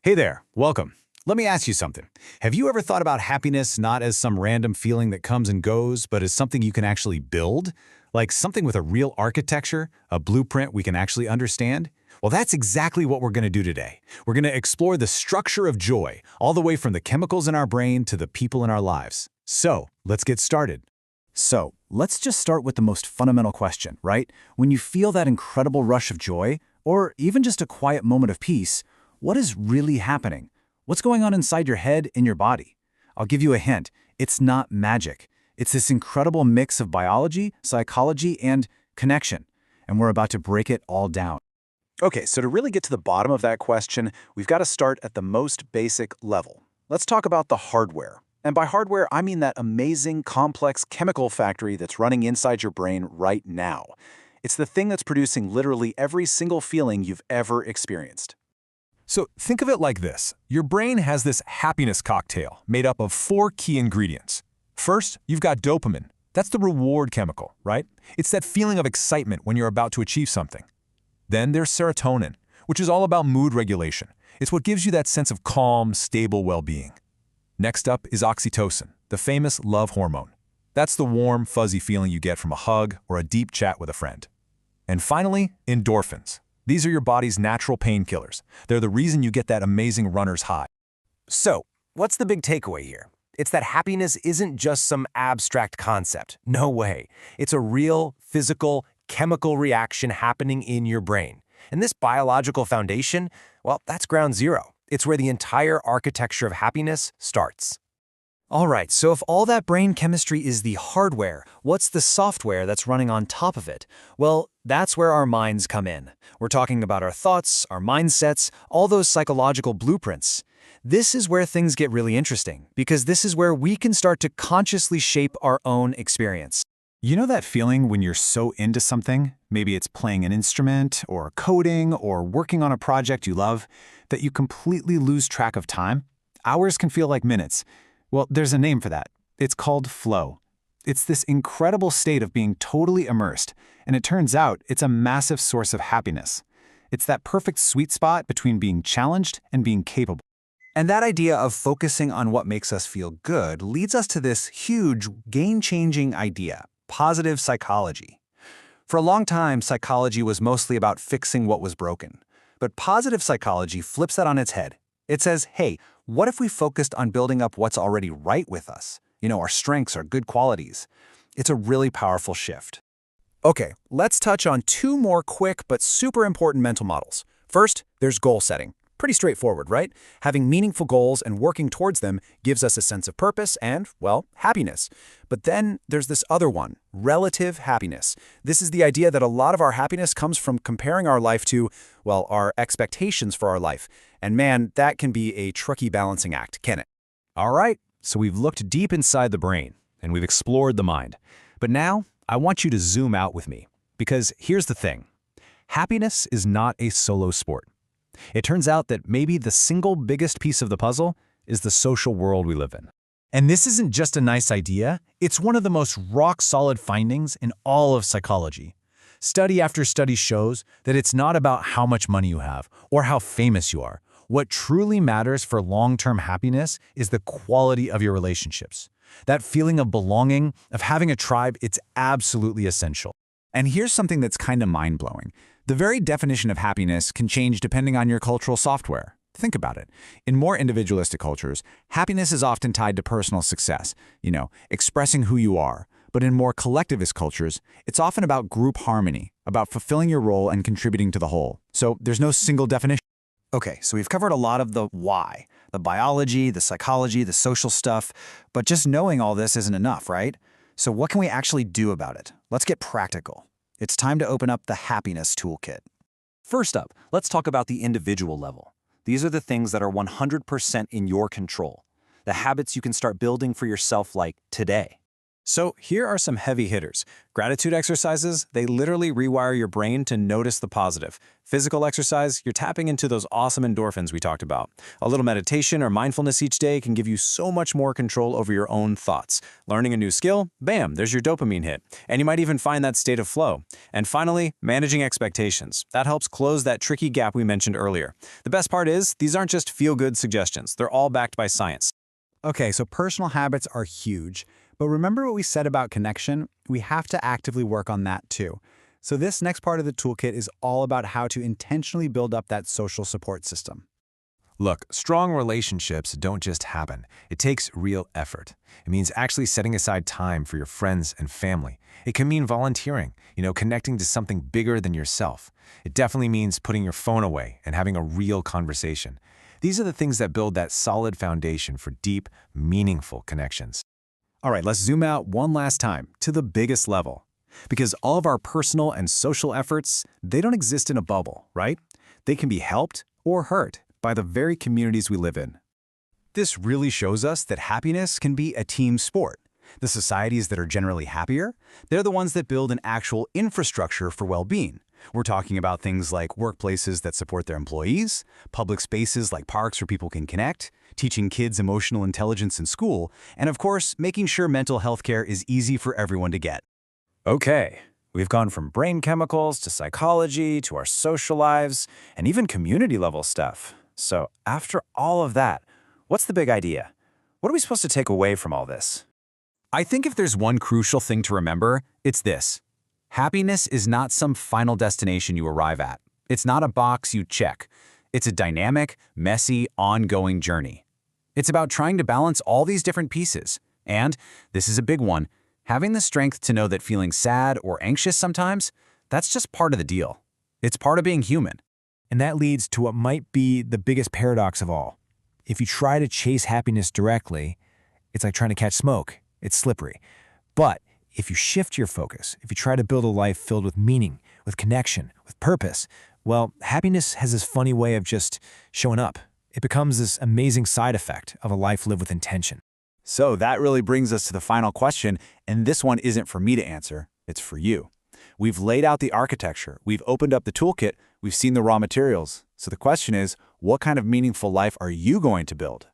Hey there, welcome. Let me ask you something. Have you ever thought about happiness not as some random feeling that comes and goes, but as something you can actually build? Like something with a real architecture, a blueprint we can actually understand? Well, that's exactly what we're going to do today. We're going to explore the structure of joy, all the way from the chemicals in our brain to the people in our lives. So, let's get started. So, let's just start with the most fundamental question, right? When you feel that incredible rush of joy, or even just a quiet moment of peace, what is really happening? What's going on inside your head and your body? I'll give you a hint. It's not magic. It's this incredible mix of biology, psychology, and connection. And we're about to break it all down. Okay, so to really get to the bottom of that question, we've got to start at the most basic level. Let's talk about the hardware. And by hardware, I mean that amazing, complex chemical factory that's running inside your brain right now. It's the thing that's producing literally every single feeling you've ever experienced. So think of it like this. Your brain has this happiness cocktail made up of 4 key ingredients. First, you've got dopamine. That's the reward chemical, right? It's that feeling of excitement when you're about to achieve something. Then there's serotonin, which is all about mood regulation. It's what gives you that sense of calm, stable well-being. Next up is oxytocin, the famous love hormone. That's the warm, fuzzy feeling you get from a hug or a deep chat with a friend. And finally, endorphins. These are your body's natural painkillers. They're the reason you get that amazing runner's high. So, what's the big takeaway here? It's that happiness isn't just some abstract concept. No way. It's a real, physical, chemical reaction happening in your brain. And this biological foundation, well, that's ground zero. It's where the entire architecture of happiness starts. All right, so if all that brain chemistry is the hardware, what's the software that's running on top of it? Well, that's where our minds come in. We're talking about our thoughts, our mindsets, all those psychological blueprints. This is where things get really interesting, because this is where we can start to consciously shape our own experience. You know that feeling when you're so into something, maybe it's playing an instrument, or coding, or working on a project you love, that you completely lose track of time? Hours can feel like minutes. Well, there's a name for that. It's called flow. It's this incredible state of being totally immersed, and it turns out it's a massive source of happiness. It's that perfect sweet spot between being challenged and being capable. And that idea of focusing on what makes us feel good leads us to this huge, game-changing idea, positive psychology. For a long time, psychology was mostly about fixing what was broken. But positive psychology flips that on its head. It says, hey, what if we focused on building up what's already right with us? Our strengths, our good qualities. It's a really powerful shift. Okay, let's touch on 2 more quick but super important mental models. First, there's goal setting. Pretty straightforward, right? Having meaningful goals and working towards them gives us a sense of purpose and, well, happiness. But then there's this other one, relative happiness. This is the idea that a lot of our happiness comes from comparing our life to, well, our expectations for our life. And man, that can be a tricky balancing act, can it? All right, so we've looked deep inside the brain, and we've explored the mind. But now, I want you to zoom out with me, because here's the thing. Happiness is not a solo sport. It turns out that maybe the single biggest piece of the puzzle is the social world we live in. And this isn't just a nice idea, it's one of the most rock-solid findings in all of psychology. Study after study shows that it's not about how much money you have or how famous you are. What truly matters for long-term happiness is the quality of your relationships. That feeling of belonging, of having a tribe, it's absolutely essential. And here's something that's kind of mind-blowing. The very definition of happiness can change depending on your cultural software. Think about it. In more individualistic cultures, happiness is often tied to personal success, expressing who you are. But in more collectivist cultures, it's often about group harmony, about fulfilling your role and contributing to the whole. So there's no single definition. Okay, so we've covered a lot of the why, the biology, the psychology, the social stuff, but just knowing all this isn't enough, right? So what can we actually do about it? Let's get practical. It's time to open up the happiness toolkit. First up, let's talk about the individual level. These are the things that are 100% in your control. The habits you can start building for yourself like today. So here are some heavy hitters. Gratitude exercises, they literally rewire your brain to notice the positive. Physical exercise, you're tapping into those awesome endorphins we talked about. A little meditation or mindfulness each day can give you so much more control over your own thoughts. Learning a new skill, bam, there's your dopamine hit. And you might even find that state of flow. And finally, managing expectations. That helps close that tricky gap we mentioned earlier. The best part is, these aren't just feel-good suggestions. They're all backed by science. Okay, so personal habits are huge. But remember what we said about connection? We have to actively work on that too. So this next part of the toolkit is all about how to intentionally build up that social support system. Look, strong relationships don't just happen. It takes real effort. It means actually setting aside time for your friends and family. It can mean volunteering, connecting to something bigger than yourself. It definitely means putting your phone away and having a real conversation. These are the things that build that solid foundation for deep, meaningful connections. All right, let's zoom out one last time to the biggest level. Because all of our personal and social efforts, they don't exist in a bubble, right? They can be helped or hurt by the very communities we live in. This really shows us that happiness can be a team sport. The societies that are generally happier, they're the ones that build an actual infrastructure for well-being. We're talking about things like workplaces that support their employees, public spaces like parks where people can connect, teaching kids emotional intelligence in school, and of course, making sure mental health care is easy for everyone to get. Okay, we've gone from brain chemicals to psychology to our social lives and even community-level stuff. So after all of that, what's the big idea? What are we supposed to take away from all this? I think if there's one crucial thing to remember, it's this. Happiness is not some final destination you arrive at. It's not a box you check. It's a dynamic, messy, ongoing journey. It's about trying to balance all these different pieces. And, this is a big one, having the strength to know that feeling sad or anxious sometimes, that's just part of the deal. It's part of being human. And that leads to what might be the biggest paradox of all. If you try to chase happiness directly, it's like trying to catch smoke. It's slippery. But if you shift your focus, if you try to build a life filled with meaning, with connection, with purpose, well, happiness has this funny way of just showing up. It becomes this amazing side effect of a life lived with intention. So that really brings us to the final question, and this one isn't for me to answer, it's for you. We've laid out the architecture, we've opened up the toolkit, we've seen the raw materials. So the question is, what kind of meaningful life are you going to build?